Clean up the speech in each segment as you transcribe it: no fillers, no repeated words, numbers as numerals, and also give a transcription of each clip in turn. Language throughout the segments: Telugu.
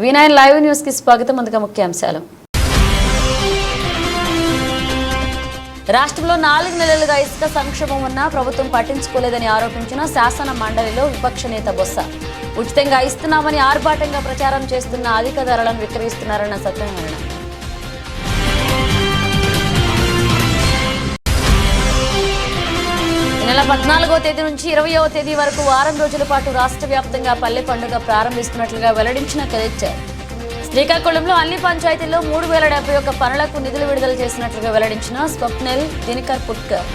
V9 లైవ్ న్యూస్ కి స్వాగతం. ముందుగా ముఖ్యాంశాలు. రాష్ట్రంలో 4 నెలలుగా ఇసుక సంక్షోభం ఉన్నా ప్రభుత్వం పట్టించుకోలేదని ఆరోపించిన శాసన మండలిలో విపక్ష నేత బొత్స. ఉచితంగా ఇస్తున్నామని ఆర్భాటంగా ప్రచారం చేస్తున్న అధిక ధరలను విక్రయిస్తున్నారన్న సత్యనారాయణ. ఈ నెల 14వ తేదీ నుంచి 20వ తేదీ వరకు వారం రోజుల పాటు రాష్ట్ర వ్యాప్తంగా పల్లె పండుగ ప్రారంభిస్తున్నట్లుగా వెల్లడించిన కలెక్టర్. శ్రీకాకుళంలో అన్ని పంచాయతీల్లో 3071 పనులకు నిధులు విడుదల చేసినట్లుగా వెల్లడించిన స్వప్నిల్ దినకర్ పుట్కర్.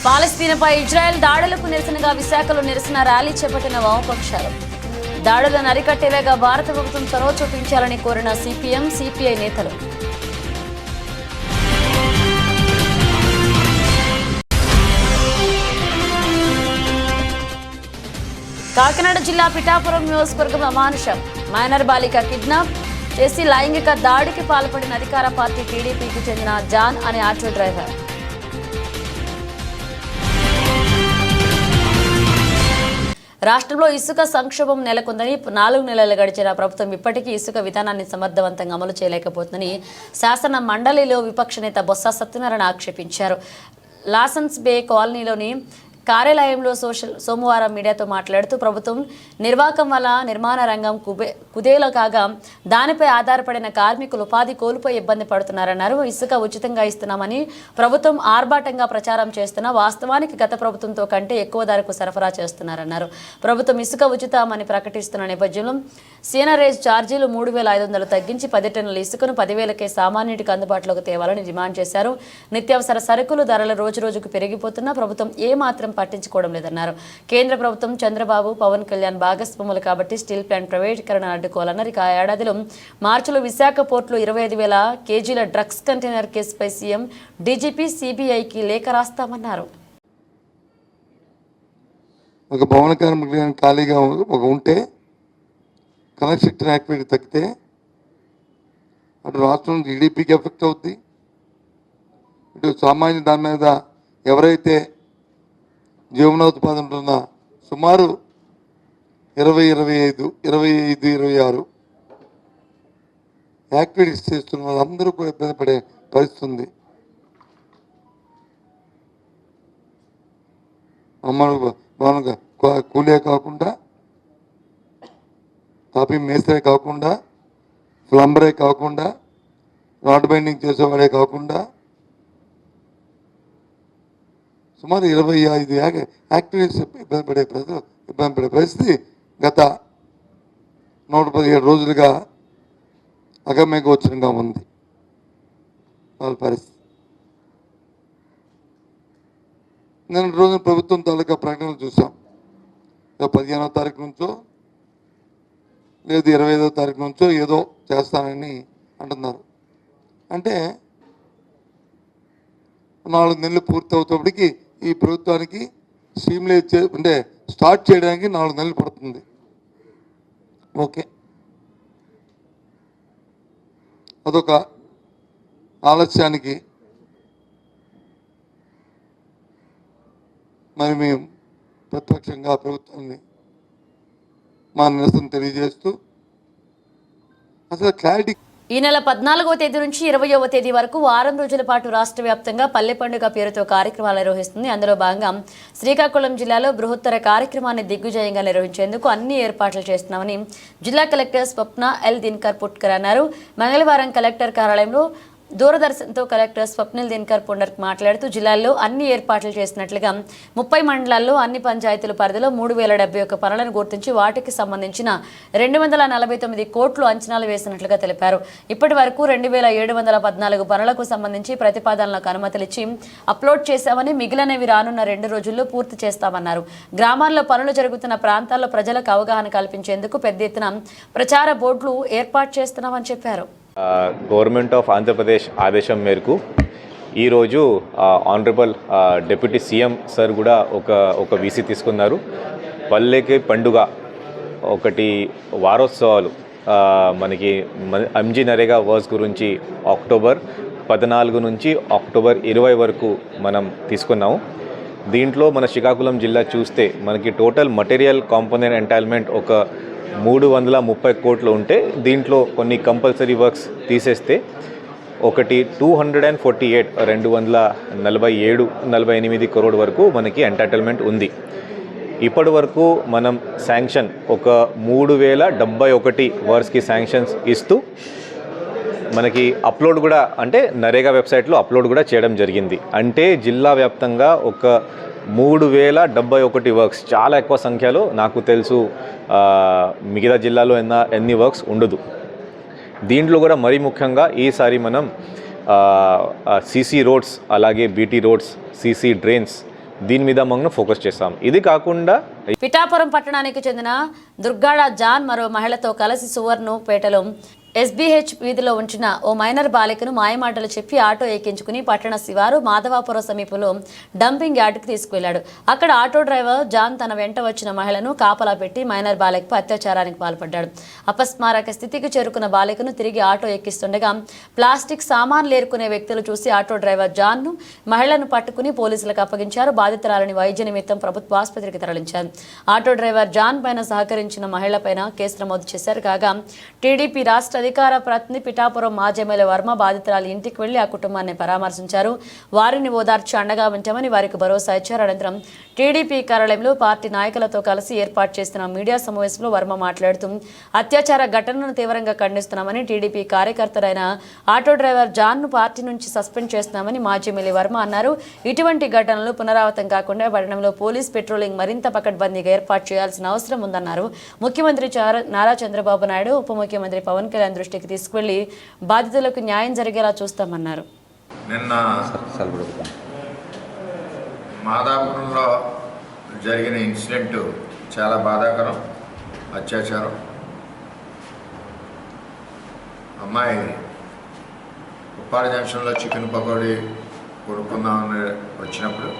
పాలస్తీనాపై ఇజ్రాయెల్ దాడులకు నిరసనగా విశాఖలో నిరసన ర్యాలీ చేపట్టిన వామపక్షాలు. దాడులను అరికట్టేలాగా భారత ప్రభుత్వం చొరవ చూపించాలని కోరిన సిపిఎం, సిపిఐ నేతలు. కాకినాడ జిల్లా పిఠాపురం నియోజకవర్గం అమానుషం. మైనర్ బాలిక కిడ్నాప్ చేసి లైంగిక దాడికి పాల్పడిన అధికార పార్టీ టీడీపీకి చెందిన జాన్ అనే ఆటో డ్రైవర్. రాష్ట్రంలో ఇసుక సంక్షోభం నెలకొందని 4 నెలలు గడిచిన ప్రభుత్వం ఇప్పటికీ ఇసుక విధానాన్ని సమర్థవంతంగా అమలు చేయలేకపోతుందని శాసన మండలిలో విపక్ష నేత బొత్స సత్యనారాయణ ఆక్షేపించారు. లాసన్స్ బే కాలనీలోని కార్యాలయంలో సోమవారం మీడియాతో మాట్లాడుతూ ప్రభుత్వం నిర్వాహకం వల్ల నిర్మాణ రంగం కుదేలు కాగా దానిపై ఆధారపడిన కార్మికులు ఉపాధి కోల్పోయి ఇబ్బంది పడుతున్నారన్నారు. ఇసుక ఉచితంగా ఇస్తున్నామని ప్రభుత్వం ఆర్భాటంగా ప్రచారం చేస్తున్నా వాస్తవానికి గత ప్రభుత్వంతో కంటే ఎక్కువ ధరకు సరఫరా చేస్తున్నారన్నారు. ప్రభుత్వం ఇసుక ఉచితమని ప్రకటిస్తున్న నేపథ్యంలో సీనరేజ్ ఛార్జీలు 3500 తగ్గించి 10 టన్నుల ఇసుకను 10,000కే సామాన్యుడికి అందుబాటులోకి తేవాలని డిమాండ్ చేశారు. నిత్యావసర సరుకులు ధరలు రోజురోజుకు పెరిగిపోతున్నా ప్రభుత్వం ఏమాత్రం పట్టించుకోవడం లేదన్నారు. కేంద్ర ప్రభుత్వం చంద్రబాబు, పవన్ కళ్యాణ్ భాగస్వాములు కాబట్టి స్టీల్ ప్లాంట్ ప్రైవేటీకరణ అడ్డుకోవాలన్నారు. ఇక ఏడాదిలో మార్చిలో విశాఖ పోర్టులో 25,000 కేజీల డ్రగ్స్ కంటైనర్ కేసుపై సీఎం, డీజీపీ, సిబిఐకి లేఖ రాస్తామన్నారు. ఒక భవన కార్మికులు ఖాళీగా ఉంటే కన్స్ట్రక్షన్ యాక్టివిటీ తగ్గితే అటు రాష్ట్రం జీడీపీకి ఎఫెక్ట్ అవుద్ది, ఇటు సామాన్య దాని మీద ఎవరైతే జీవనోత్పాదన ఉంటున్న సుమారు 25-26 యాక్టివిటీస్ చేస్తున్న వాళ్ళందరూ కూడా ఇబ్బంది పడే పరిస్థితి ఉంది. కూలే కాకుండా, తాపీ మేస్త్రే కాకుండా, ప్లంబరే కాకుండా, రాడ్ బైండింగ్ చేసేవాడే కాకుండా సుమారు 25 యాక్టివిటీస్ ఇబ్బంది పడే పరిస్థితి గత 117 రోజులుగా అగమ్యగోచరంగా ఉంది వాళ్ళ పరిస్థితి. నిన్న రోజున ప్రభుత్వం తాలూకా ప్రకటనలు చూసాం. 15వ తారీఖు నుంచో లేదు 25వ తారీఖు నుంచో ఏదో చేస్తానని అంటున్నారు. అంటే 4 నెలలు పూర్తి అవుతాడికి ఈ ప్రభుత్వానికి స్ట్రీమ్లైజ్ అంటే స్టార్ట్ చేయడానికి 4 నెలలు పడుతుంది. ఓకే, అదొక ఆలస్యానికి మరి మేము ప్రతిపక్షంగా ప్రభుత్వాన్ని మా నిరసన తెలియజేస్తూ అసలు క్లారిటీ. ఈ నెల 14వ తేదీ నుంచి 20వ తేదీ వరకు వారం రోజుల పాటు రాష్ట్ర వ్యాప్తంగా పల్లె పండుగ పేరుతో కార్యక్రమాలు నిర్వహిస్తుంది. అందులో భాగంగా శ్రీకాకుళం జిల్లాలో బృహత్తర కార్యక్రమాన్ని దిగ్విజయంగా నిర్వహించేందుకు అన్ని ఏర్పాట్లు చేస్తున్నామని జిల్లా కలెక్టర్ స్వప్నిల్ దినకర్ పుట్కర్ అన్నారు. మంగళవారం కలెక్టర్ కార్యాలయంలో దూరదర్శన్తో కలెక్టర్ స్వప్నిల్ దినకర్ పుట్కర్ మాట్లాడుతూ జిల్లాల్లో అన్ని ఏర్పాట్లు చేసినట్లుగా 30 మండలాల్లో అన్ని పంచాయతీల పరిధిలో 3071 పనులను గుర్తించి వాటికి సంబంధించిన 249 కోట్లు అంచనాలు వేసినట్లుగా తెలిపారు. ఇప్పటి వరకు 2714 పనులకు సంబంధించి ప్రతిపాదనలకు అనుమతులిచ్చి అప్లోడ్ చేశామని, మిగిలినవి రానున్న 2 రోజుల్లో పూర్తి చేస్తామన్నారు. గ్రామాల్లో పనులు జరుగుతున్న ప్రాంతాల్లో ప్రజలకు అవగాహన కల్పించేందుకు పెద్ద ఎత్తున ప్రచార బోర్డులు ఏర్పాటు చేస్తున్నామని చెప్పారు. గవర్నమెంట్ ఆఫ్ ఆంధ్రప్రదేశ్ ఆదేశం మేరకు ఈరోజు ఆనరబుల్ డిప్యూటీ సీఎం సార్ కూడా ఒక వీసీ తీసుకున్నారు. పల్లెకి పండుగ ఒకటి వారోత్సవాలు మనకి ఎంజీ నరేగా వర్క్స్ గురించి అక్టోబర్ 14 నుంచి అక్టోబర్ 20 వరకు మనం తీసుకున్నాము. దీంట్లో మన శ్రీకాకుళం జిల్లా చూస్తే మనకి టోటల్ మటీరియల్ కాంపోనెంట్ ఎంటైల్మెంట్ ఒక 330 కోట్లు ఉంటే దీంట్లో కొన్ని కంపల్సరీ వర్క్స్ తీసేస్తే ఒకటి 248 crore వరకు మనకి ఎంటైటిల్మెంట్ ఉంది. ఇప్పటి వరకు మనం శాంక్షన్ ఒక 3071 వర్క్స్కి శాంక్షన్స్ ఇస్తూ మనకి అప్లోడ్ కూడా అంటే నరేగా వెబ్సైట్లో అప్లోడ్ కూడా చేయడం జరిగింది. అంటే జిల్లా వ్యాప్తంగా ఒక 3071 వర్క్స్, చాలా ఎక్కువ సంఖ్యలో. నాకు తెలుసు మిగతా జిల్లాలో ఎన్ని వర్క్స్ ఉండదు. దీంట్లో కూడా మరీ ముఖ్యంగా ఈసారి మనం సీసీ రోడ్స్, అలాగే బీటీ రోడ్స్, సీసీ డ్రైన్స్ దీని మీద మనం ఫోకస్ చేస్తాం. ఇది కాకుండా పిఠాపురం పట్టణానికి చెందిన దుర్గాడ జాన్ మరో మహిళతో కలిసి సువర్ణపేటలో SBH వీధిలో ఉంచిన ఓ మైనర్ బాలికను మాయమాటలు చెప్పి ఆటో ఎక్కించుకుని పట్టణ శివారు మాధవాపురం సమీపంలో డంపింగ్ యార్డుకు తీసుకువెళ్లాడు. అక్కడ ఆటో డ్రైవర్ జాన్ తన వెంట వచ్చిన మహిళను కాపలా పెట్టి మైనర్ బాలికపై అత్యాచారానికి పాల్పడ్డాడు. అపస్మారక స్థితికి చేరుకున్న బాలికను తిరిగి ఆటో ఎక్కిస్తుండగా ప్లాస్టిక్ సామాన్లు ఏరుకునే వ్యక్తులు చూసి ఆటో డ్రైవర్ జాన్ను మహిళను పట్టుకుని పోలీసులకు అప్పగించారు. బాధితురాలని వైద్య నిమిత్తం ప్రభుత్వ ఆసుపత్రికి తరలించారు. ఆటో డ్రైవర్ జాన్ పైన సహకరించిన మహిళపైన కేసు నమోదు చేశారు. కాగా టీడీపీ రాష్ట్ర అధికార ప్రతినిధి పిఠాపురం మాజీ ఎమ్మెల్యే వర్మ బాధితురాలి ఇంటికి వెళ్లి ఆ కుటుంబాన్ని పరామర్శించారు. వారిని ఓదార్చి అండగా ఉంటామని వారికి భరోసా ఇచ్చారు. అనంతరం టీడీపీ కార్యాలయంలో పార్టీ నాయకులతో కలిసి ఏర్పాటు చేసిన మీడియా సమావేశంలో వర్మ మాట్లాడుతూ అత్యాచార ఘటనను తీవ్రంగా ఖండిస్తున్నామని, టీడీపీ కార్యకర్తలైన ఆటో డ్రైవర్ జాన్ను పార్టీ నుంచి సస్పెండ్ చేస్తున్నామని మాజీ ఎమ్మెల్యే వర్మ అన్నారు. ఇటువంటి ఘటనలు పునరావృతం కాకుండా పట్టణంలో పోలీస్ పెట్రోలింగ్ మరింత పకడ్బందీగా ఏర్పాటు చేయాల్సిన అవసరం ఉందన్నారు. ముఖ్యమంత్రి నారా చంద్రబాబు నాయుడు, ఉప ముఖ్యమంత్రి పవన్ కళ్యాణ్ దృష్టికి తీసుకువెళ్లి బాధితులకు న్యాయం జరిగేలా చూస్తామన్నారు. నిన్న మాదాపురంలో జరిగిన ఇన్సిడెంట్ చాలా బాధాకరం. అత్యాచారం. అమ్మాయి ఉప్పాడ జంక్షన్లో చికెన్ పకోడీ కొనుక్కుందామని వచ్చినప్పుడు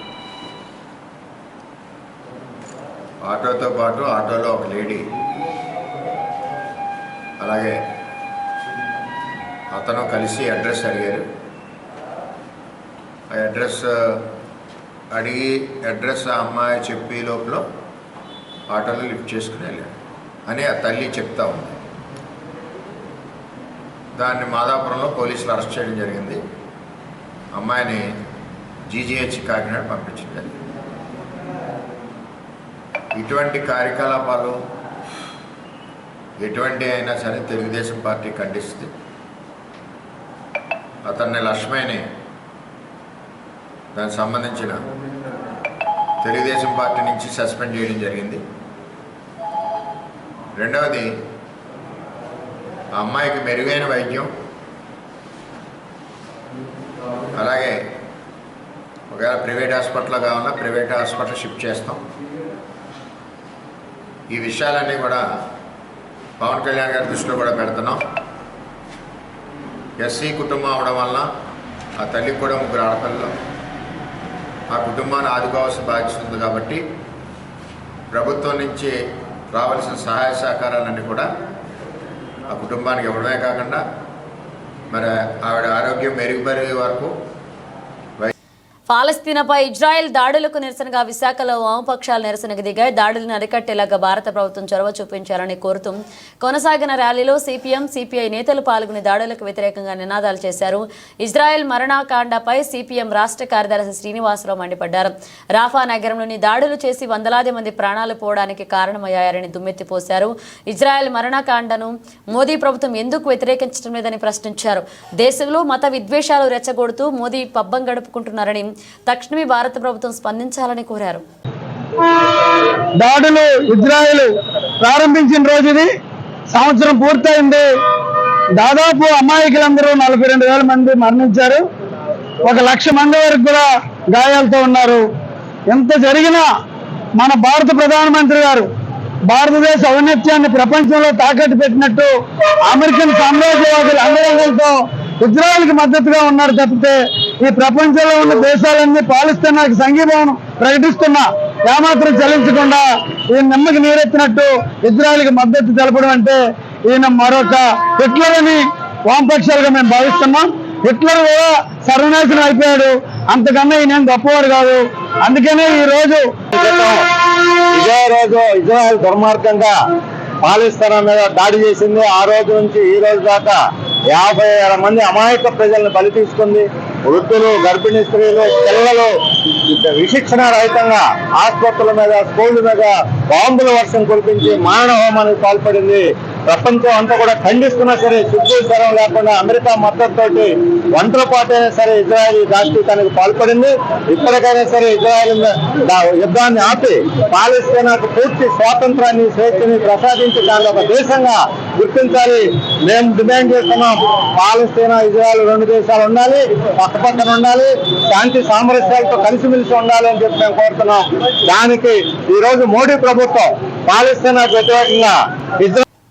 ఆటోతో పాటు ఆటోలో ఒక లేడీ, అలాగే అతను కలిసి అడ్రస్ అడిగారు. ఆ అడ్రస్ అడిగి అడ్రస్ ఆ అమ్మాయి చెప్పే లోపల ఆటోలో లిఫ్ట్ చేసుకుని వెళ్ళాడు అని ఆ తల్లి చెప్తా ఉంది. దాన్ని మాదాపురంలో పోలీసులు అరెస్ట్ చేయడం జరిగింది. అమ్మాయిని GGH కాకినాడ పంపించడం జరిగింది. ఇటువంటి కార్యకలాపాలు ఎటువంటి అయినా సరే తెలుగుదేశం పార్టీ ఖండిస్తుంది. అతన్ని లక్ష్మయ్యని దానికి సంబంధించిన తెలుగుదేశం పార్టీ నుంచి సస్పెండ్ చేయడం జరిగింది. రెండవది, ఆ అమ్మాయికి మెరుగైన వైద్యం, అలాగే ఒకవేళ ప్రైవేట్ హాస్పిటల్లో కావాలన్నా ప్రైవేట్ హాస్పిటల్ షిఫ్ట్ చేస్తాం. ఈ విషయాలన్నీ కూడా పవన్ కళ్యాణ్ గారి దృష్టిలో కూడా పెడుతున్నాం. ఎస్సీ కుటుంబం అవడం వలన ఆ తల్లికి కూడా 3 ఆడపిల్లలు, ఆ కుటుంబాన్ని ఆదుకోవాల్సిన బాధ్యత ఉంది. కాబట్టి ప్రభుత్వం నుంచి రావాల్సిన సహాయ సహకారాలన్నీ కూడా ఆ కుటుంబానికి ఇవ్వడమే కాకుండా మరి ఆవిడ ఆరోగ్యం మెరుగుపడే వరకు. పాలస్తీనాపై ఇజ్రాయెల్ దాడులకు నిరసనగా విశాఖలో వామపక్షాలు నిరసనకు దిగాయి. దాడులను అరికట్టేలాగా భారత ప్రభుత్వం చొరవ చూపించాలని కోరుతూ కొనసాగిన ర్యాలీలో CPI నేతలు పాల్గొని దాడులకు వ్యతిరేకంగా నినాదాలు చేశారు. ఇజ్రాయెల్ మరణకాండపై CPM రాష్ట్ర కార్యదర్శి శ్రీనివాసరావు మండిపడ్డారు. రాఫా నగరంలోని దాడులు చేసి వందలాది మంది ప్రాణాలు పోవడానికి కారణమయ్యారని దుమ్మెత్తిపోశారు. ఇజ్రాయెల్ మరణకాండను మోదీ ప్రభుత్వం ఎందుకు వ్యతిరేకించడం లేదని ప్రశ్నించారు. దేశంలో మత విద్వేషాలు రెచ్చగొడుతూ మోదీ పబ్బం గడుపుకుంటున్నారని, తక్షణమే భారత ప్రభుత్వం స్పందించాలని కోరారు. దాడులు ఇజ్రాయెల్ ప్రారంభించిన రోజు ఇది, సంవత్సరం పూర్తయింది. దాదాపు అమాయకులందరూ 42,000 మంది మరణించారు. 1,00,000 మంది వరకు కూడా గాయాలతో ఉన్నారు. ఎంత జరిగినా మన భారత ప్రధానమంత్రి గారు భారతదేశ ఔన్నత్యాన్ని ప్రపంచంలో తాకట్టు పెట్టినట్టు అమెరికన్ సామ్రాజ్యవాదుల అంగరంగంతో ఇజ్రాయెల్కి మద్దతుగా ఉన్నారు తప్పితే ఈ ప్రపంచంలో ఉన్న దేశాలన్నీ పాలస్తీనాకి సంఘీభావం ప్రకటిస్తున్నా ఏమాత్రం చలించకుండా ఈయన నిమ్మకి నీరెత్తినట్టు ఇజ్రాయెల్కి మద్దతు తెలపడం అంటే ఈయన మరొక హిట్లర్ అని వామపక్షాలుగా మేము భావిస్తున్నాం. హిట్లర్ కూడా సర్వనాశనం అయిపోయాడు. అంతకన్నా ఈయన గొప్పవాడు కాదు. అందుకనే ఈ రోజు ఇదే రోజు ఇజ్రాయెల్ దుర్మార్గంగా పాలిస్తాన్ మీద దాడి చేసింది. ఆ రోజు నుంచి ఈ రోజు దాకా 50,000 మంది అమాయక ప్రజలను బలి తీసుకుంది. వృద్ధులు, గర్భిణీ స్త్రీలు, పిల్లలు విశిక్షణ రహితంగా ఆసుపత్రుల మీద, స్కూళ్ళ మీద బాంబుల వర్షం కురిపించి మారణ హోమానికి పాల్పడింది. ప్రపంచం అంతా కూడా ఖండిస్తున్నా సరే సిగ్గు శరం లేకుండా అమెరికా మద్దతుతోటి ఒంటరి పాటైనా సరే ఇజ్రాయెల్ దాష్టీకానికి పాల్పడింది. ఇప్పటికైనా సరే ఇజ్రాయెల్ యుద్ధాన్ని ఆపి పాలస్తీనాకు పూర్తి స్వాతంత్రాన్ని, స్వేచ్ఛని ప్రసాదించి దాన్ని ఒక దేశంగా గుర్తించాలి. మేము డిమాండ్ చేస్తున్నాం. పాలస్తీనా, ఇజ్రాయెల్ 2 దేశాలు ఉండాలి, పక్కపక్కన ఉండాలి, శాంతి సామరస్యాలతో కలిసిమెలిసి ఉండాలి అని చెప్పి మేము కోరుతున్నాం. దానికి ఈ రోజు మోడీ ప్రభుత్వం పాలస్తీనాకు వ్యతిరేకంగా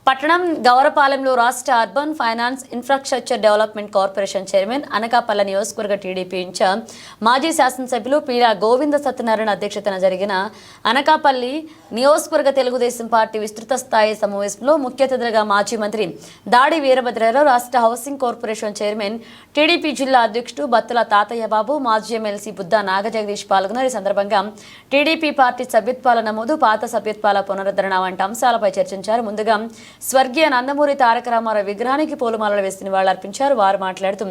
పట్టణం గౌరపాలెంలో రాష్ట్ర urban finance infrastructure development corporation chairman, Anakapalli నియోజకవర్గ టీడీపీ ఇన్ఛార్జ్ మాజీ శాసనసభ్యులు పీలా గోవింద సత్యనారాయణ అధ్యక్షతన జరిగిన అనకాపల్లి నియోజకవర్గ తెలుగుదేశం పార్టీ విస్తృత స్థాయి సమావేశంలో ముఖ్య అతిథిగా మాజీ మంత్రి దాడి వీరభద్రరావు, రాష్ట్ర హౌసింగ్ కార్పొరేషన్ చైర్మన్, టీడీపీ జిల్లా అధ్యక్షుడు బత్తుల తాతయ్య బాబు, మాజీ ఎమ్మెల్సీ బుద్ధా నాగజగదీష్ పాల్గొన్నారు. ఈ సందర్భంగా టీడీపీ పార్టీ సభ్యత్వాల నమోదు, పాత సభ్యత్వాల పునరుద్ధరణ వంటి అంశాలపై చర్చించారు. ముందుగా స్వర్గీయ నందమూరి తారక రామారావు విగ్రహానికి పూలమాలలు వేసి నివాళులర్పించారు. వారు మాట్లాడుతూ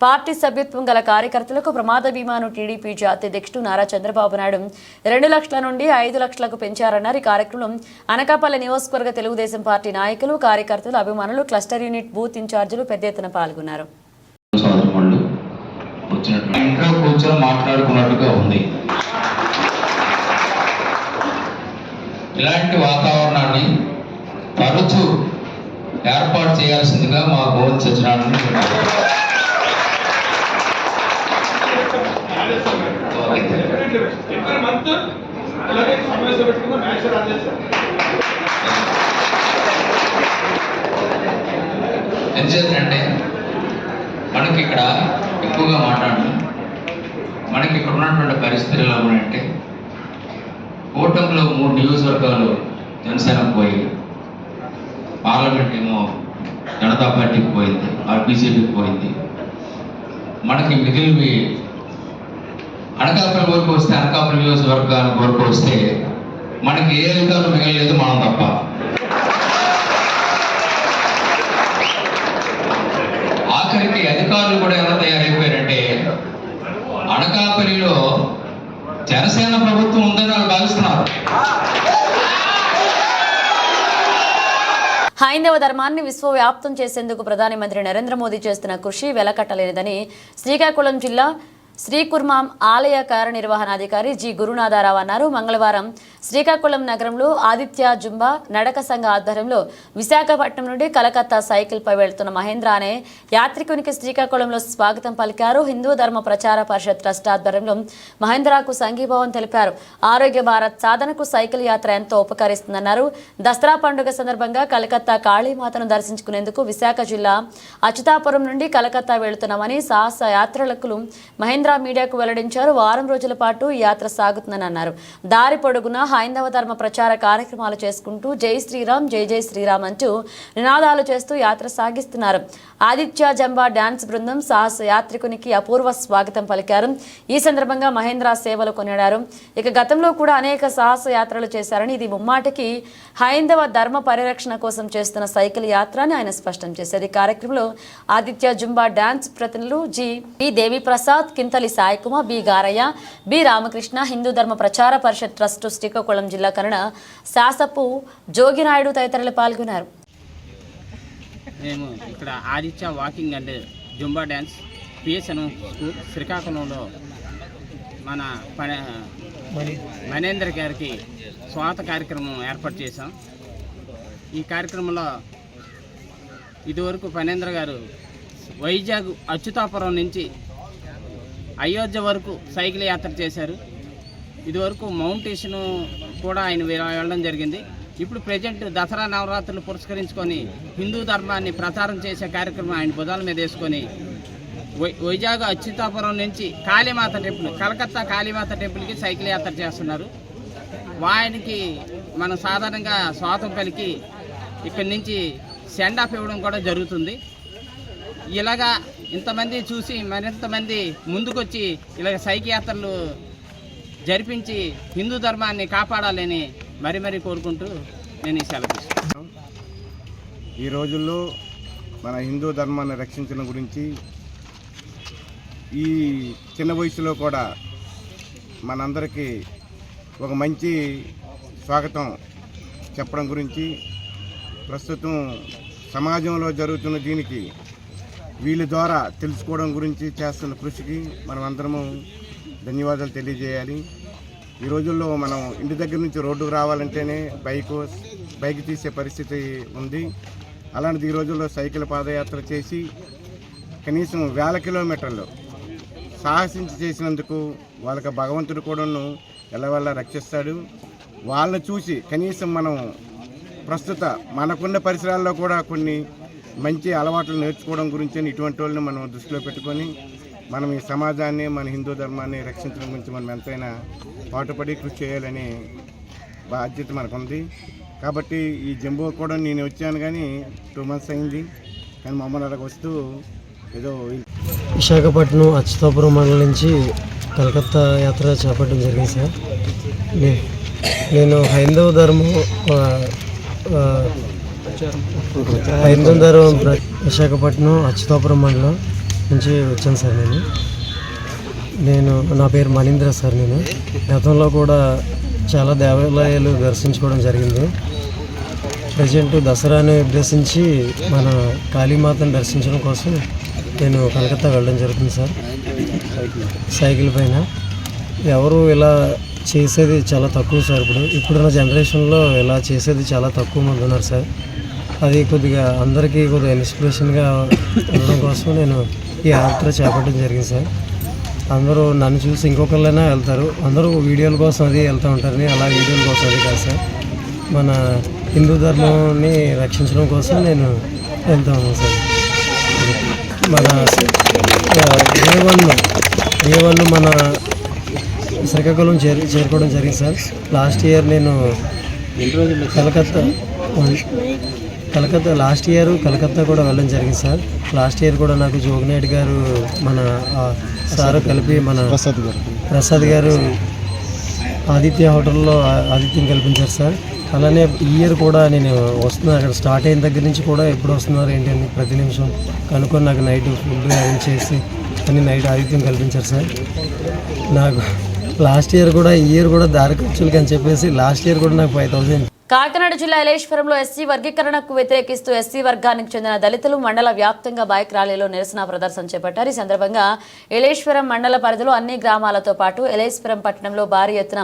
పార్టీ సభ్యత్వం గల కార్యకర్తలకు ప్రమాద బీమాను టీడీపీ జాతీయ అధ్యక్షుడు నారా చంద్రబాబు నాయుడు 2 లక్షల నుండి 5 లక్షలకు పెంచారన్నారు. ఈ కార్యక్రమం అనకాపల్లి నియోజకవర్గ తెలుగుదేశం పార్టీ నాయకులు, కార్యకర్తలు, అభిమానులు, క్లస్టర్ యూనిట్ బూత్ ఇన్ఛార్జీలు పెద్ద ఎత్తున పాల్గొన్నారు. ఇలాంటి వాతావరణాన్ని తరచూ ఏర్పాటు చేయాల్సిందిగా మా గోవింద సత్యనారాయణ ఎందుచేతంటే మనకి ఇక్కడ ఎక్కువగా మాట్లాడడం, మనకి ఇక్కడ ఉన్నటువంటి పరిస్థితులు ఎలా ఉన్నాయంటే కూటమిలో 3 నియోజకవర్గాలు జనసేనకు పోయి, పార్లమెంట్ ఏమో జనతా పార్టీకి పోయింది, బీజేపీకి పోయింది. మనకి మిగిలివి అనకాపల్లి వరకు వస్తే, అనకాపల్లి నియోజకవర్గాల వరకు వస్తే మనకి ఏ అధికారులు మిగలలేదు, మనం తప్ప. ఆఖరికి అధికారులు కూడా ఎలా తయారైపోయారంటే అనకాపల్లిలో జనసేన ప్రభుత్వం ఉందని వాళ్ళు భావిస్తున్నారు. హైందవ ధర్మాన్ని విశ్వవ్యాప్తం చేసేందుకు ప్రధానమంత్రి నరేంద్ర మోదీ చేస్తున్న కృషి వెలకట్టలేనిదని శ్రీకాకుళం జిల్లా శ్రీకుర్మాం ఆలయ కార్యనిర్వహణాధికారి జి గురునాథరావు అన్నారు. మంగళవారం శ్రీకాకుళం నగరంలో ఆదిత్య జుంబా నడక సంఘ ఆధ్వర్యంలో విశాఖపట్నం నుండి కలకత్తా సైకిల్పై వెళ్తున్న మహేంద్ర అనే యాత్రికునికి శ్రీకాకుళంలో స్వాగతం పలికారు. హిందూ ధర్మ ప్రచార పరిషత్ ట్రస్ట్ ఆధ్వర్యంలో మహేంద్రకు సంఘీభావం తెలిపారు. ఆరోగ్య భారత్ సాధనకు సైకిల్ యాత్ర ఎంతో ఉపకరిస్తుందన్నారు. దసరా పండుగ సందర్భంగా కలకత్తా కాళీమాతను దర్శించుకునేందుకు విశాఖ జిల్లా అచ్యుతాపురం నుండి కలకత్తా వెళుతున్నామని సాహస యాత్రికులు మహేంద్ర మీడియాకు వెల్లడించారు. వారం రోజుల పాటు ఈ యాత్ర సాగుతుందని అన్నారు. దారి పొడుగున హైందవ ధర్మ ప్రచార కార్యక్రమాలు చేసుకుంటూ జై శ్రీరామ్, జై జై శ్రీరామ్ అంటూ నినాదాలు చేస్తూ యాత్ర సాగిస్తున్నారు. ఆదిత్య జంబా డాన్స్ బృందం సాహస యాత్రికునికి అపూర్వ స్వాగతం పలికారు. ఈ సందర్భంగా మహేంద్ర సేవలు కొనియాడారు. ఇక గతంలో కూడా అనేక సాహస యాత్రలు చేశారని, ఇది ముమ్మాటికి హైందవ ధర్మ పరిరక్షణ కోసం చేస్తున్న సైకిల్ యాత్ర అని ఆయన స్పష్టం చేశారు. ఈ కార్యక్రమంలో ఆదిత్య జుంబా డాన్స్ ప్రతినిధులు బి దేవి ప్రసాద్, కింతలి సాయికుమార్, బి గారయ్య, బి రామకృష్ణ, హిందూ ధర్మ ప్రచార పరిషత్ ట్రస్ట్ శ్రీకాకుళం జిల్లా కన్నడ శాసపు జోగినాయుడు తదితరులు పాల్గొన్నారు. మేము ఇక్కడ Aditya walking and Zumba dance PSN school శ్రీకాకుళంలో మన మనేంద్ర గారికి స్వాగత కార్యక్రమం ఏర్పాటు చేశాం. ఈ కార్యక్రమంలో ఇదివరకు మనేంద్ర గారు వైజాగ్ అచ్యుతాపురం నుంచి అయోధ్య వరకు సైకిల్ యాత్ర చేశారు. ఇదివరకు మౌంటేషన్ కూడా ఆయన వెళ్ళడం జరిగింది. ఇప్పుడు ప్రజెంట్ దసరా నవరాత్రులు పురస్కరించుకొని హిందూ ధర్మాన్ని ప్రచారం చేసే కార్యక్రమం ఆయన భుజాల మీద వేసుకొని వైజాగ్ అచ్యుతాపురం నుంచి కాళీమాత టెంపుల్, కలకత్తా కాళీమాత టెంపుల్కి సైకిల్ యాత్ర చేస్తున్నారు. ఆయనకి మనం సాధారణంగా స్వాగతం పలికి ఇక్కడి నుంచి సెండ్ ఆఫ్ ఇవ్వడం కూడా జరుగుతుంది. ఇలాగా ఇంతమంది చూసి మరింతమంది ముందుకొచ్చి ఇలా సైకిల్ యాత్రలు జరిపించి హిందూ ధర్మాన్ని కాపాడాలని మరీ కోరుకుంటూ నేను ఈ సెలవు తీసుకుంటాను. ఈ రోజుల్లో మన హిందూ ధర్మాన్ని రక్షించడం గురించి ఈ చిన్న వయసులో కూడా మనందరికీ ఒక మంచి స్వాగతం చెప్పడం గురించి, ప్రస్తుతం సమాజంలో జరుగుతున్న దీనికి వీళ్ళ ద్వారా తెలుసుకోవడం గురించి చేస్తున్న కృషికి మనం అందరము ధన్యవాదాలు తెలియజేయాలి. ఈ రోజుల్లో మనం ఇంటి దగ్గర నుంచి రోడ్డుకు రావాలంటేనే బైక్ తీసే పరిస్థితి ఉంది. అలాంటిది ఈ రోజుల్లో సైకిల్ పాదయాత్ర చేసి కనీసం 1000 కిలోమీటర్లు సాహసించి చేసినందుకు వాళ్ళకి భగవంతుడు కూడాను ఎల్లవల్ల రక్షిస్తాడు. వాళ్ళని చూసి కనీసం మనం ప్రస్తుత మనకున్న పరిసరాల్లో కూడా కొన్ని మంచి అలవాట్లు నేర్చుకోవడం గురించి ఇటువంటి వాళ్ళని మనం దృష్టిలో పెట్టుకొని మనం ఈ సమాజాన్ని, మన హిందూ ధర్మాన్ని రక్షించడం గురించి మనం ఎంతైనా పాటుపడి కృషి చేయాలని బాధ్యత మనకుంది. కాబట్టి ఈ జంబో కూడా నేను వచ్చాను కానీ 2 months అయింది, కానీ మమ్మల్ని అక్కడికి వస్తూ ఏదో విశాఖపట్నం అచ్యుతాపురం మండలం నుంచి కలకత్తా యాత్ర చేపట్టడం జరిగింది సార్. నేను హైందవ ధర్మం విశాఖపట్నం అచ్యుతాపురం మండలం నుంచి వచ్చాను సార్. నా పేరు మణీంద్ర సార్. నేను గతంలో కూడా చాలా దేవాలయాలు దర్శించుకోవడం జరిగింది. ప్రజెంట్ దసరాని ఉద్దేశించి మన కాళీమాతను దర్శించడం కోసం నేను కలకత్తా వెళ్ళడం జరుగుతుంది సార్. సైకిల్ పైన ఎవరు ఇలా చేసేది చాలా తక్కువ సార్. ఇప్పుడున్న జనరేషన్లో ఇలా చేసేది చాలా తక్కువ మంది ఉన్నారు సార్. అది కొద్దిగా అందరికీ కొద్దిగా ఇన్స్పిరేషన్గా ఉండడం కోసం నేను ఈ యాత్ర చేపట్టడం జరిగింది సార్. అందరూ నన్ను చూసి ఇంకొకళ్ళైనా వెళ్తారు, అందరూ వీడియోల కోసం అది వెళ్తూ ఉంటారు. అలా వీడియోల కోసం అది కాదు సార్, మన హిందూ ధర్మాన్ని రక్షించడం కోసం నేను వెళ్తూ ఉన్నాను సార్. మన A1 మన శ్రీకాకుళం చేరుకోవడం జరిగింది సార్. లాస్ట్ ఇయర్ నేను కలకత్తా కూడా వెళ్ళడం జరిగింది సార్. లాస్ట్ ఇయర్ కూడా నాకు జోగినాయుడు గారు మన సారు కలిపి మన ప్రసాద్ గారు ఆదిత్య హోటల్లో ఆతిథ్యం కల్పించారు సార్. అలానే ఈ ఇయర్ కూడా నేను వస్తున్నాను. అక్కడ స్టార్ట్ అయిన దగ్గర నుంచి కూడా ఎప్పుడు వస్తున్నారు ఏంటని ప్రతి నిమిషం కనుక్కొని నాకు నైట్ ఫుడ్ అరేంజ్ చేసి అన్ని నైట్ ఆతిథ్యం కల్పించారు సార్. నాకు లాస్ట్ ఇయర్ కూడా ఈ ఇయర్ కూడా దారి ఖర్చులకి అని చెప్పేసి లాస్ట్ ఇయర్ కూడా నాకు 5,000. కాకినాడ జిల్లా ఎలేశ్వరంలో ఎస్సీ వర్గీకరణకు వ్యతిరేకిస్తూ ఎస్సీ వర్గానికి చెందిన దళితులు మండల వ్యాప్తంగా బైక్ ర్యాలీలో నిరసన ప్రదర్శన చేపట్టారు. ఈ సందర్భంగా ఎలేశ్వరం మండల పరిధిలో అన్ని గ్రామాలతో పాటు ఎలేశ్వరం పట్టణంలో భారీ ఎత్తున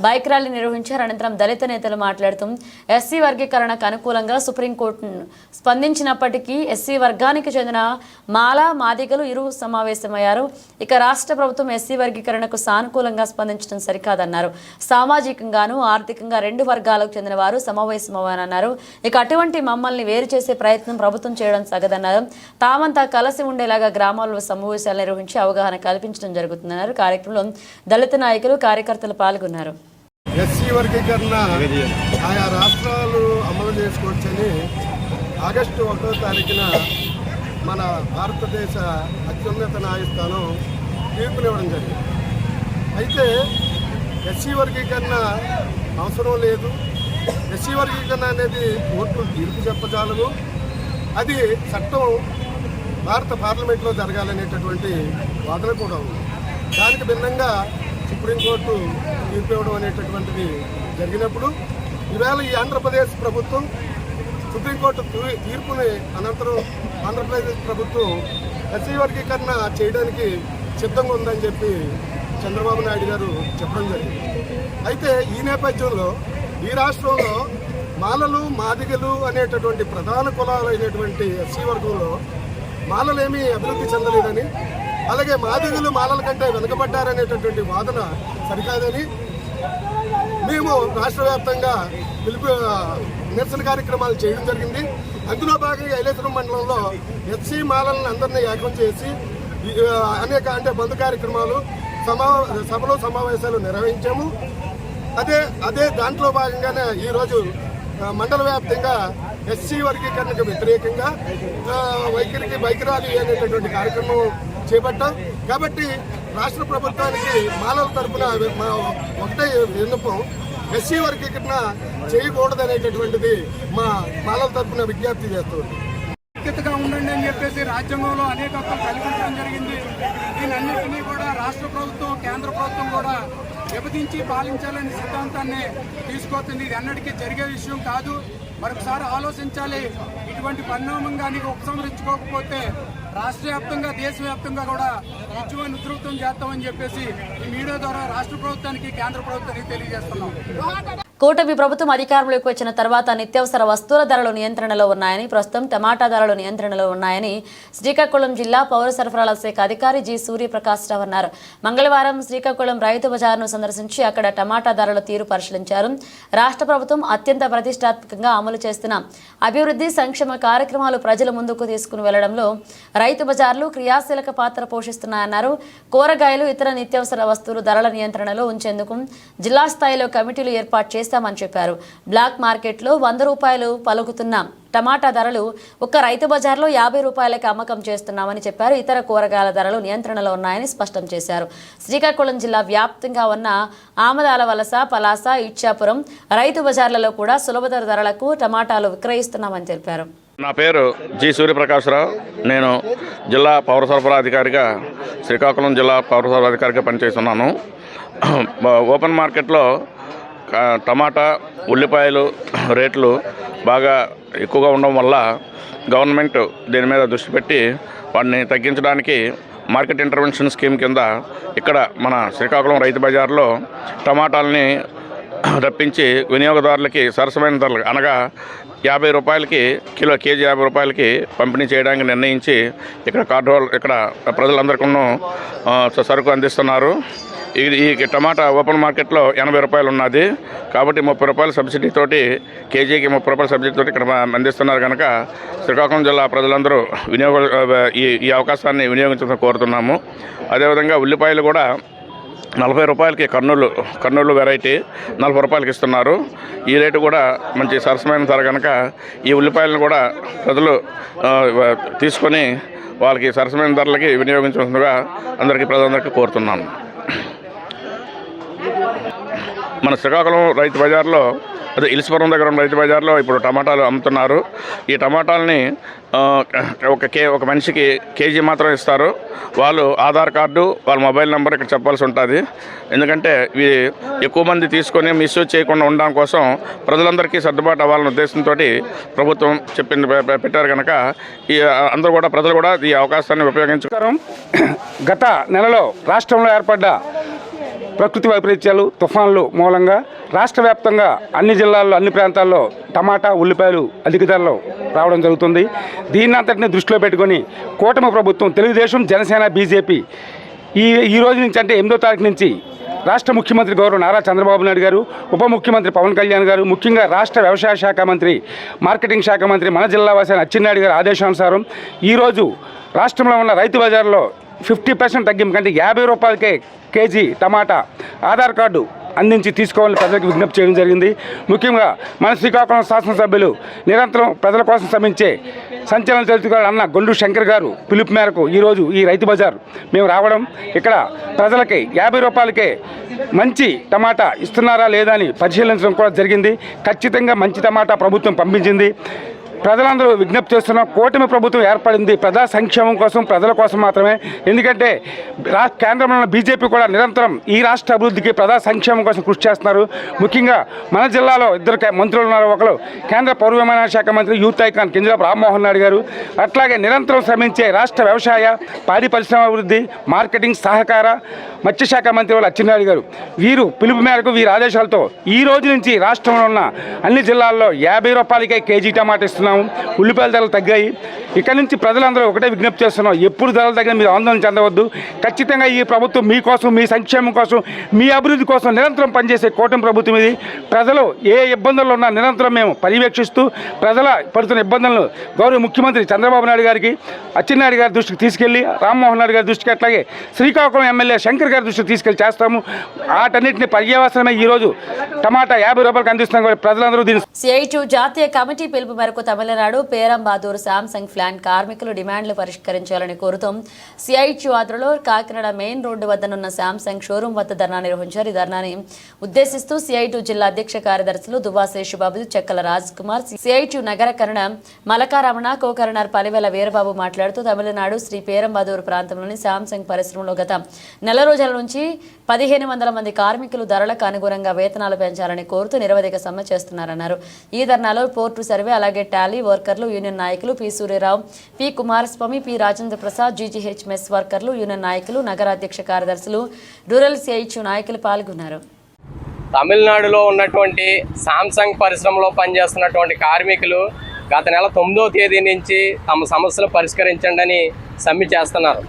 బైక్ ర్యాలీ నిర్వహించారు. అనంతరం దళిత నేతలు మాట్లాడుతూ ఎస్సీ వర్గీకరణకు అనుకూలంగా సుప్రీంకోర్టు స్పందించినప్పటికీ ఎస్సీ వర్గానికి చెందిన మాలా మాదిగలు ఇరు సమావేశమయ్యారు. ఇక రాష్ట్ర ప్రభుత్వం ఎస్సీ వర్గీకరణకు సానుకూలంగా స్పందించడం సరికాదన్నారు. సామాజికంగాను ఆర్థికంగా 2 వర్గాలకు చెందిన వారు సమావేశమవ్వారన్నారు. ఇక అటువంటి మమ్మల్ని వేరు చేసే ప్రయత్నం ప్రభుత్వం చేయడం సగదన్నారు. తామంతా కలిసి ఉండేలాగా గ్రామాల్లో సమావేశాలు నిర్వహించి అవగాహన కల్పించడం జరుగుతుందన్నారు. కార్యక్రమంలో దళిత నాయకులు కార్యకర్తలు పాల్గొన్నారు. ఎస్సీ వర్గీకరణ ఆయా రాష్ట్రాలు అమలు చేసుకోవచ్చని ఆగస్టు 1వ తారీఖున మన భారతదేశ అత్యున్నత న్యాయస్థానం తీర్పునివ్వడం జరిగింది. అయితే ఎస్సీ వర్గీకరణ అవసరం లేదు, ఎస్సీ వర్గీకరణ అనేది కోర్టు తీర్పు చెప్పజాలదు, అది చట్టం భారత పార్లమెంట్లో జరగాలనేటటువంటి వాదన కూడా ఉంది. దానికి భిన్నంగా సుప్రీంకోర్టు తీర్పు ఇవ్వడం అనేటటువంటిది జరిగినప్పుడు ఈవేళ ఈ ఆంధ్రప్రదేశ్ ప్రభుత్వం సుప్రీంకోర్టు తీర్పుని అనంతరం ఆంధ్రప్రదేశ్ ప్రభుత్వం ఎస్సీ వర్గీకరణ చేయడానికి సిద్ధంగా ఉందని చెప్పి చంద్రబాబు నాయుడు గారు చెప్పడం జరిగింది. అయితే ఈ నేపథ్యంలో ఈ రాష్ట్రంలో మాలలు మాదిగలు అనేటటువంటి ప్రధాన కులాలు అయినటువంటి ఎస్సీ వర్గంలో మాలలేమీ అభివృద్ధి చెందలేదని, అలాగే మాదిగలు మాలల కంటే వెనుకబడ్డారనేటటువంటి వాదన సరికాదని మేము రాష్ట్ర వ్యాప్తంగా నిరసన కార్యక్రమాలు చేయడం జరిగింది. అందులో భాగంగా ఎలేశ్వరం మండలంలో ఎస్సీ మాలలను అందరినీ ఏకం చేసి అనేక బంధు కార్యక్రమాలు సభలో సమావేశాలు నిర్వహించాము. అదే దాంట్లో భాగంగానే ఈరోజు మండల వ్యాప్తంగా ఎస్సీ వర్గీకరణకు వ్యతిరేకంగా వైఖరికి వైఖరాలి అనేటటువంటి కార్యక్రమం చేపట్టాం. కాబట్టి రాష్ట్ర ప్రభుత్వానికి మానవ తరపున ఒకటే విన్నపం, ఎస్సీ వర్గీకరణ చేయకూడదనేటటువంటిది మా మానవ తరపున విజ్ఞప్తి చేస్తుంది. ఐక్యతగా ఉండండి అని చెప్పేసి రాజ్యాంగంలో అనేక హక్కులు కల్పించడం జరిగింది. దీనన్నింటినీ కూడా రాష్ట్ర ప్రభుత్వం, కేంద్ర ప్రభుత్వం కూడా విభజించి పాలించాలనే సిద్ధాంతాన్ని తీసుకొస్తుంది. ఇది అన్నిటికీ జరిగే విషయం కాదు. మరొకసారి ఆలోచించాలి. ఇటువంటి పరిణామం కానీ ఉపసంహరించుకోకపోతే రాష్ట్ర వ్యాప్తంగా, దేశవ్యాప్తంగా కూడా ఉద్యమాన్ని ఉధృతం చేస్తామని చెప్పేసి ఈ మీడియా ద్వారా రాష్ట్ర ప్రభుత్వానికి, కేంద్ర ప్రభుత్వానికి తెలియజేస్తున్నాం. కూటమి ప్రభుత్వం అధికారంలోకి వచ్చిన తర్వాత నిత్యావసర వస్తువుల ధరలు నియంత్రణలో ఉన్నాయని, ప్రస్తుతం టమాటా ధరలు నియంత్రణలో ఉన్నాయని శ్రీకాకుళం జిల్లా పౌర సరఫరాల శాఖ అధికారి జి సూర్యప్రకాశ్ రావు అన్నారు. మంగళవారం శ్రీకాకుళం రైతు బజార్ను సందర్శించి అక్కడ టమాటా ధరల తీరు పరిశీలించారు. రాష్ట్ర ప్రభుత్వం అత్యంత ప్రతిష్టాత్మకంగా అమలు చేస్తున్న అభివృద్ధి సంక్షేమ కార్యక్రమాలు ప్రజల ముందుకు తీసుకుని వెళ్లడంలో రైతు బజార్లు క్రియాశీలక పాత్ర పోషిస్తున్నాయన్నారు. కూరగాయలు, ఇతర నిత్యావసర వస్తువులు ధరల నియంత్రణలో ఉంచేందుకు జిల్లా స్థాయిలో కమిటీలు ఏర్పాటు చేస్తామని చెప్పారు. బ్లాక్ మార్కెట్లో 100 రూపాయలు పలుకుతున్న టమాటా ధరలు ఒక్క రైతు బజార్లో 50 రూపాయలకి అమ్మకం చేస్తున్నామని చెప్పారు. ఇతర కూరగాయల ధరలు నియంత్రణలో ఉన్నాయని స్పష్టం చేశారు. శ్రీకాకుళం జిల్లా వ్యాప్తంగా ఉన్న ఆమదాల వలస, పలాస, ఇచ్చాపురం రైతు బజార్లలో కూడా సులభతర ధరలకు టమాటాలు విక్రయిస్తున్నామని తెలిపారు. నా పేరు జి సూర్యప్రకాశ్రావు. నేను జిల్లా పౌర సరఫరా అధికారిగా, శ్రీకాకుళం జిల్లా పౌర సరఫరా అధికారిగా పనిచేస్తున్నాను. ఓపెన్ మార్కెట్లో టమాటా, ఉల్లిపాయలు రేట్లు బాగా ఎక్కువగా ఉండడం వల్ల గవర్నమెంట్ దీని మీద దృష్టి పెట్టి వాటిని తగ్గించడానికి మార్కెట్ ఇంటర్వెన్షన్ స్కీమ్ కింద ఇక్కడ మన శ్రీకాకుళం రైతు బజార్లో టమాటాలని రప్పించి వినియోగదారులకి సరసమైన ధరలు, అనగా 50 రూపాయలకి కిలో, కేజీ 50 రూపాయలకి పంపిణీ చేయడానికి నిర్ణయించి ఇక్కడ ప్రజలందరికీ సరుకు అందిస్తున్నారు. ఈ టమాటా ఓపెన్ మార్కెట్లో 80 రూపాయలు ఉన్నది కాబట్టి 30 రూపాయల సబ్సిడీతోటి, కేజీకి 30 రూపాయల సబ్సిడీతోటి ఇక్కడ అందిస్తున్నారు. కనుక శ్రీకాకుళం జిల్లా ప్రజలందరూ ఈ అవకాశాన్ని వినియోగించాలని కోరుతున్నాము. అదేవిధంగా ఉల్లిపాయలు కూడా 40 రూపాయలకి కర్నూలు వెరైటీ 40 రూపాయలకి ఇస్తున్నారు. ఈ రేటు కూడా మంచి సరసమైన ధర కనుక ఈ ఉల్లిపాయలను కూడా ప్రజలు తీసుకొని వాళ్ళకి సరసమైన ధరలకి వినియోగించాల్సిందిగా ప్రజలందరికీ కోరుతున్నాను. మన శ్రీకాకుళం రైతు బజార్లో, అదే ఇలిసిపురం దగ్గర ఉన్న రైతు బజార్లో ఇప్పుడు టమాటాలు అమ్ముతున్నారు. ఈ టమాటాలని ఒక మనిషికి కేజీ మాత్రం ఇస్తారు. వాళ్ళు ఆధార్ కార్డు, వాళ్ళ మొబైల్ నెంబర్ ఇక్కడ చెప్పాల్సి ఉంటుంది. ఎందుకంటే ఇవి ఎక్కువ మంది తీసుకొని మిస్యూజ్ చేయకుండా ఉండడం కోసం ప్రజలందరికీ సర్దుబాటు అవ్వాలనే ఉద్దేశంతో ప్రభుత్వం పెట్టారు. కనుక ప్రజలు కూడా ఈ అవకాశాన్ని ఉపయోగించుకోరు. గత నెలలో రాష్ట్రంలో ఏర్పడ్డ ప్రకృతి వైపరీత్యాలు, తుఫాన్లు మూలంగా రాష్ట్ర వ్యాప్తంగా అన్ని జిల్లాల్లో, అన్ని ప్రాంతాల్లో టమాటా, ఉల్లిపాయలు అధిక ధరలో రావడం జరుగుతుంది. దీన్ని అంతటిని దృష్టిలో పెట్టుకొని కూటమి ప్రభుత్వం, తెలుగుదేశం, జనసేన, బీజేపీ ఈ రోజు నుంచి, అంటే 8వ తారీఖు నుంచి రాష్ట్ర ముఖ్యమంత్రి గౌరవ నారా చంద్రబాబు నాయుడు గారు, ఉప ముఖ్యమంత్రి పవన్ కళ్యాణ్ గారు, ముఖ్యంగా రాష్ట్ర వ్యవసాయ శాఖ మంత్రి, మార్కెటింగ్ శాఖ మంత్రి మన జిల్లా వాసి అచ్చెన్నాయుడు గారి ఆదేశానుసారం ఈరోజు రాష్ట్రంలో ఉన్న రైతు బజార్లో 50% తగ్గింపు కంటే 50 రూపాయలకే కేజీ టమాటా ఆధార్ కార్డు అందించి తీసుకోవాలని ప్రజలకు విజ్ఞప్తి చేయడం జరిగింది. ముఖ్యంగా మన శ్రీకాకుళం శాసనసభ్యులు నిరంతరం ప్రజల కోసం శ్రమించే సంచలన చరిత్రకారుడు అన్న గొండు శంకర్ గారు పిలుపు మేరకు ఈరోజు ఈ రైతు బజార్ మేము రావడం, ఇక్కడ ప్రజలకి 50 రూపాయలకే మంచి టమాటా ఇస్తున్నారా లేదా అని పరిశీలించడం కూడా జరిగింది. ఖచ్చితంగా మంచి టమాటా ప్రభుత్వం పంపించింది. ప్రజలందరూ విజ్ఞప్తి చేస్తున్నాం, కూటమి ప్రభుత్వం ఏర్పడింది ప్రజా సంక్షేమం కోసం, ప్రజల కోసం మాత్రమే. ఎందుకంటే కేంద్రంలో ఉన్న బీజేపీ కూడా నిరంతరం ఈ రాష్ట్ర అభివృద్ధికి, ప్రజా సంక్షేమం కోసం కృషి చేస్తున్నారు. ముఖ్యంగా మన జిల్లాలో 2 మంత్రులు ఉన్నారు. ఒకరు కేంద్ర పౌర విమానయాన శాఖ మంత్రి, యూత్ ఐకాన్ కింజరాపు రామ్మోహన్ నాయుడు గారు. అట్లాగే నిరంతరం శ్రమించే రాష్ట్ర వ్యవసాయ, పాడి పరిశ్రమ అభివృద్ధి, మార్కెటింగ్, సహకార, మత్స్యశాఖ మంత్రి వాళ్ళు అచ్చెన్నాయుడు గారు. వీరు పిలుపు మేరకు, వీరి ఆదేశాలతో ఈ రోజు నుంచి రాష్ట్రంలో ఉన్న అన్ని జిల్లాల్లో 50 రూపాయలకే కేజీ టమాటా ఇస్తున్నాము. ఉన్నాము. ఉల్లిపాయల ధరలు తగ్గాయి. ఇక్కడ నుంచి ప్రజలందరూ ఒకటే విజ్ఞప్తి చేస్తున్నాం, ఎప్పుడు ధరలు తగ్గినా మీరు ఆందోళన చెందవద్దు. ఖచ్చితంగా ఈ ప్రభుత్వం మీకోసం, మీ సంక్షేమం కోసం, మీ అభివృద్ధి కోసం నిరంతరం పనిచేసే కూటమి ప్రభుత్వం ఇది. ప్రజలు ఏ ఇబ్బందుల్లో ఉన్నా నిరంతరం మేము పర్యవేక్షిస్తూ ప్రజల పడుతున్న ఇబ్బందులను గౌరవ ముఖ్యమంత్రి చంద్రబాబు నాయుడు గారికి, అచ్చెన్నాయుడు గారి దృష్టికి తీసుకెళ్లి, రామ్మోహన్ నాయుడు గారి దృష్టికి, అట్లాగే శ్రీకాకుళం ఎమ్మెల్యే శంకర్ గారి దృష్టికి తీసుకెళ్లి చేస్తాము. వాటన్నింటినీ పర్యవసరమే ఈరోజు టమాటా 50 రూపాయలకు అందిస్తున్నాం. ప్రజలందరూ దీన్ని సిఐటియు జాతీయ కమిటీ పిలుపు మేరకు తమిళనాడు పేరంబాదూరు శాంసంగ్ ప్లాంట్ కార్మికులు డిమాండ్లు పరిష్కరించాలని కోరుతూ సిఐటియు ఆధ్వర్యంలో కాకినాడ మెయిన్ రోడ్డు వద్దనున్న శాంసంగ్ షోరూం వద్ద ధర్నా నిర్వహించారు. ఈ ధర్నాని ఉద్దేశిస్తూ సిఐటియు జిల్లా అధ్యక్ష కార్యదర్శులు దుబా శేషుబాబు, చెక్కల రాజ్ కుమార్, సిఐటియు నగరకరణ మలకారమణ, కోకరణర్ పలివెల వీరబాబు మాట్లాడుతూ తమిళనాడు శ్రీ పేరంబాదూరు ప్రాంతంలోని శాంసంగ్ పరిశ్రమలో గత నెల రోజుల నుంచి 1500 మంది కార్మికులు ధరలకు అనుగుణంగా వేతనాలు పెంచాలని కోరుతూ నిరవధిక సమ్మె చేస్తున్నారన్నారు. ఈ ధర్నాలో పోర్టు సర్వే, అలాగే టాలీ వర్కర్లు యూనియన్ నాయకులు P Surya Rao, P Kumaraswamy, P Rajendra Prasad, GGH mess వర్కర్లు యూనియన్ నాయకులు, నగర అధ్యక్ష కార్యదర్శులు, రూరల్ సిఐటియు నాయకులు పాల్గొన్నారు. తమిళనాడులో ఉన్నటువంటి శాంసంగ్ పరిశ్రమలో పనిచేస్తున్నటువంటి కార్మికులు గత నెల 9వ తేదీ నుంచి తమ సమస్యలు పరిష్కరించండి అని సమ్మె చేస్తున్నారు.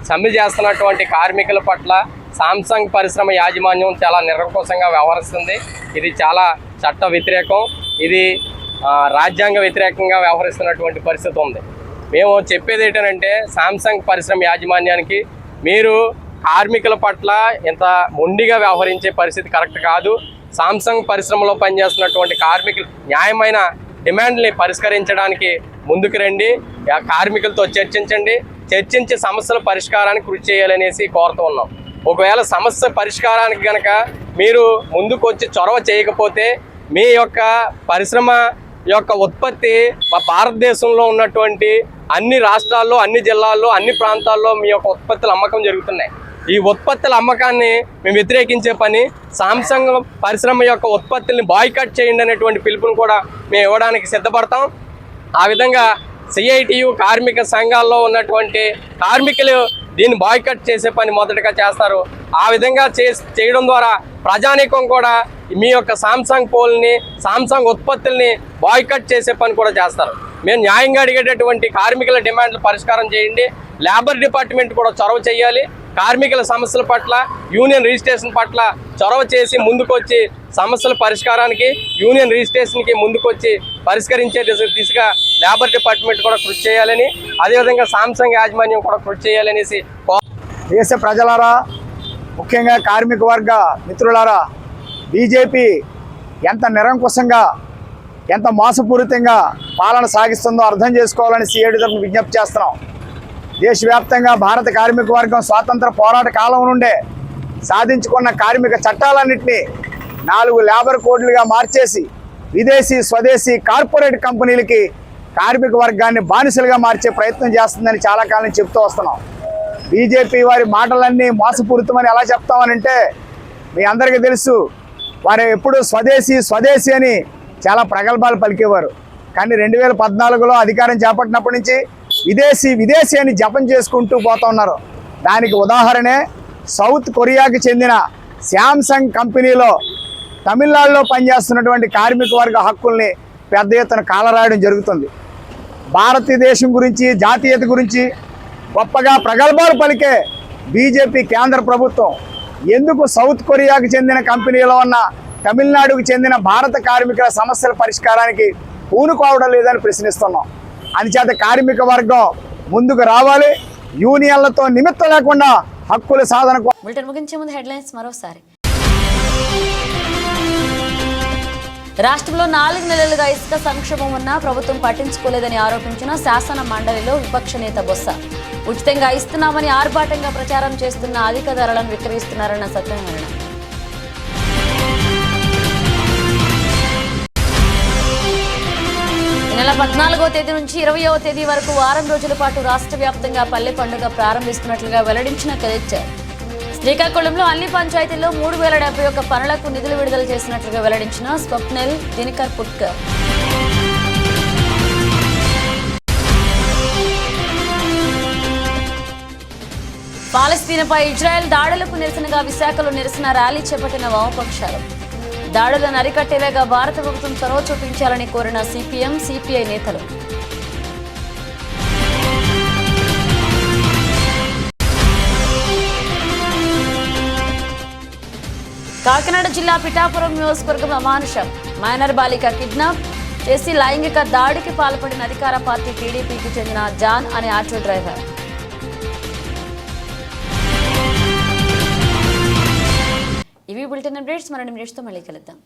సమ్మె చేస్తున్నటువంటి కార్మికుల పట్ల శాంసంగ్ పరిశ్రమ యాజమాన్యం చాలా నిరంకుశంగా వ్యవహరిస్తుంది. ఇది చాలా చట్ట వ్యతిరేకం, ఇది రాజ్యాంగ వ్యతిరేకంగా వ్యవహరిస్తున్నటువంటి పరిస్థితి ఉంది. మేము చెప్పేది ఏంటంటే శాంసంగ్ పరిశ్రమ యాజమాన్యానికి మీరు కార్మికుల పట్ల ఇంత మొండిగా వ్యవహరించే పరిస్థితి కరెక్ట్ కాదు. శాంసంగ్ పరిశ్రమలో పనిచేస్తున్నటువంటి కార్మికులు న్యాయమైన డిమాండ్ని పరిష్కరించడానికి ముందుకు రండి, కార్మికులతో చర్చించి సమస్యల పరిష్కారానికి కృషి చేయాలనేసి కోరుతూ ఉన్నాం. ఒకవేళ సమస్య పరిష్కారానికి కనుక మీరు ముందుకు వచ్చి చొరవ చేయకపోతే మీ యొక్క పరిశ్రమ యొక్క ఉత్పత్తి భారతదేశంలో ఉన్నటువంటి అన్ని రాష్ట్రాల్లో, అన్ని జిల్లాల్లో, అన్ని ప్రాంతాల్లో మీ యొక్క ఉత్పత్తుల అమ్మకం జరుగుతున్నాయి. ఈ ఉత్పత్తుల అమ్మకాన్ని మేము వ్యతిరేకించే పని, శాంసంగ్ పరిశ్రమ యొక్క ఉత్పత్తుల్ని బాయ్కాట్ చేయండి అనేటువంటి పిలుపుని కూడా మేము ఇవ్వడానికి సిద్ధపడతాం. ఆ విధంగా సిఐటియు కార్మిక సంఘాల్లో ఉన్నటువంటి కార్మికులు దీన్ని బాయ్కట్ చేసే పని మొదటగా చేస్తారు. ఆ విధంగా చేయడం ద్వారా ప్రజానీకం కూడా మీ యొక్క శాంసంగ్ పోల్ని, శాంసంగ్ ఉత్పత్తుల్ని బాయ్కట్ చేసే పని కూడా చేస్తారు. మేము న్యాయంగా అడిగేటటువంటి కార్మికుల డిమాండ్లు పరిష్కారం చేయండి. లేబర్ డిపార్ట్మెంట్ కూడా చొరవ చేయాలి. కార్మికుల సమస్యల పట్ల, యూనియన్ రిజిస్ట్రేషన్ పట్ల చొరవ చేసి ముందుకొచ్చి సమస్యల పరిష్కారానికి, యూనియన్ రిజిస్ట్రేషన్కి ముందుకొచ్చి పరిష్కరించే దిశగా లేబర్ డిపార్ట్మెంట్ కూడా కృషి చేయాలని, అదేవిధంగా శాంసంగ్ యాజమాన్యం కూడా కృషి చేయాలనేసి. దేశ ప్రజలారా, ముఖ్యంగా కార్మిక వర్గ మిత్రులారా, బీజేపీ ఎంత నిరంకుశంగా, ఎంత మోసపూరితంగా పాలన సాగిస్తుందో అర్థం చేసుకోవాలని సిఐటి తరఫున విజ్ఞప్తి చేస్తున్నాం. దేశవ్యాప్తంగా భారత కార్మిక వర్గం స్వాతంత్ర పోరాట కాలం నుండే సాధించుకున్న కార్మిక చట్టాలన్నింటినీ 4 లేబర్ కోడ్లుగా మార్చేసి విదేశీ, స్వదేశీ కార్పొరేట్ కంపెనీలకి కార్మిక వర్గాన్ని బానిసలుగా మార్చే ప్రయత్నం చేస్తుందని చాలా కాలం చెప్తూ వస్తున్నాం. బీజేపీ వారి మాటలన్నీ మోసపూరితమని ఎలా చెప్తామనంటే, మీ అందరికీ తెలుసు, వారు ఎప్పుడు స్వదేశీ అని చాలా ప్రగల్భాలు పలికేవారు. కానీ 2014లో అధికారం చేపట్టినప్పటి నుంచి విదేశీ అని జపం చేసుకుంటూ పోతూ ఉన్నారు. దానికి ఉదాహరణే సౌత్ కొరియాకి చెందిన శాంసంగ్ కంపెనీలో తమిళనాడులో పనిచేస్తున్నటువంటి కార్మిక వర్గ హక్కుల్ని పెద్ద ఎత్తున కాలరాయడం జరుగుతుంది. భారతదేశం గురించి, జాతీయత గురించి గొప్పగా ప్రగల్భాలు పలికే బీజేపీ కేంద్ర ప్రభుత్వం ఎందుకు సౌత్ కొరియాకు చెందిన కంపెనీలో ఉన్న తమిళనాడుకు చెందిన భారత కార్మికుల సమస్యల పరిష్కారానికి పూనుకోవడం లేదని ప్రశ్నిస్తున్నాం. అందుచేత కార్మిక వర్గం ముందుకు రావాలి. యూనియన్లతో నిమిత్తం లేకుండా హక్కుల సాధన. బులెటిన్ ముగించే ముందు హెడ్లైన్స్ మరోసారి. రాష్ట్రంలో 4 నెలలుగా ఇసుక సంక్షోభం ఉన్నా ప్రభుత్వం పట్టించుకోలేదని ఆరోపించిన శాసన మండలిలో విపక్ష నేత బొత్స. ఉచితంగా ఇస్తున్నామని ఆర్భాటంగా ప్రచారం చేస్తున్న అధిక ధరలను విక్రయిస్తున్నారన్న సత్యనారాయణ. ఈ నెల 14వ తేదీ నుంచి 20వ తేదీ వరకు వారం రోజుల పాటు రాష్ట్ర వ్యాప్తంగా పల్లె పండుగ ప్రారంభిస్తున్నట్లుగా వెల్లడించిన కలెక్టర్. శ్రీకాకుళంలో అన్ని పంచాయతీల్లో 3071 పనులకు నిధులు విడుదల చేసినట్లుగా వెల్లడించిన స్వప్నల్ దినకర్ పుట్కర్. పాలస్తీనాపై ఇజ్రాయెల్ దాడులకు నిరసనగా విశాఖలో నిరసన ర్యాలీ చేపట్టిన వామపక్షాలు. దాడులను అరికట్టేలాగా భారత ప్రభుత్వం చొరవ చూపించాలని కోరిన సిపిఎం, సిపిఐ నేతలు. కాకినాడ జిల్లా పిఠాపురం నియోజకవర్గం అమానుషం. మైనర్ బాలిక కిడ్నాప్ చేసి లైంగిక దాడికి పాల్పడిన అధికార పార్టీ టీడీపీకి చెందిన జాన్ అనే ఆటో డ్రైవర్. ఇవి బులెటిన్ అప్డేట్స్. మరిన్ని అప్డేట్స్తో మళ్ళీ కలుద్దాం.